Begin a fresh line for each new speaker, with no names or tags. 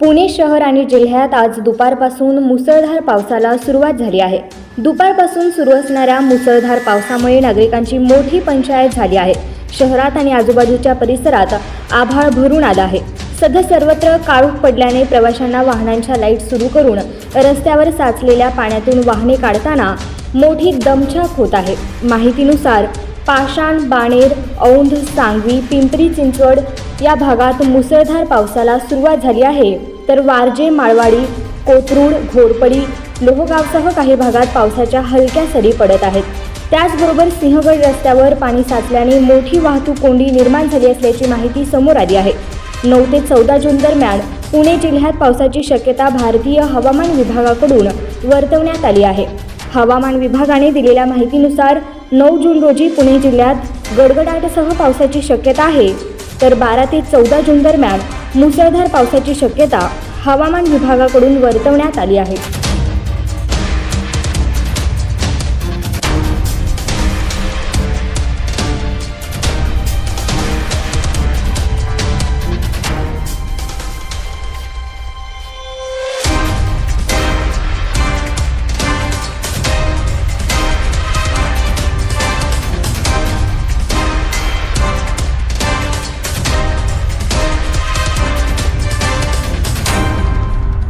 पुणे शहर आणि जिल्ह्यात आज दुपारपासून मुसळधार पावसाला सुरुवात झाली आहे। दुपारपासून सुरू असणाऱ्या मुसळधार पावसामुळे नागरिकांची मोठी पंचायत झाली आहे। शहरात आणि आजूबाजूच्या परिसरात आभाळ भरून आलं आहे। सध्या सर्वत्र काळोख पडल्याने प्रवाशांना वाहनांच्या लाईट सुरू करून रस्त्यावर साचलेल्या पाण्यातून वाहने काढताना मोठी दमछाक होत आहे। माहितीनुसार पाषाण, बाणेर, औंध, सांगवी, पिंपरी चिंचवड या भागात मुसळधार पावसाला सुरुवात झाली आहे, तर वारजे, माळवाडी, कोथरूड, घोरपडी, लोहगावसह काही भागात पावसाच्या हलक्या सरी पडत आहेत। त्याचबरोबर सिंहगड रस्त्यावर पाणी साचल्याने मोठी वाहतूक कोंडी निर्माण झाली असल्याची माहिती समोर आली आहे। 9 ते 14 जून दरम्यान पुणे जिल्ह्यात पावसाची शक्यता भारतीय हवामान विभागाकडून वर्तवण्यात आली आहे। हवामान विभागाने दिलेल्या माहितीनुसार 9 जून रोजी पुणे जिल्ह्यात गडगडाटासह पावसाची शक्यता आहे, तर 12 ते 14 जून दरम्यान मुसळधार पावसाची शक्यता हवामान विभागाकडून वर्तवण्यात आली आहे।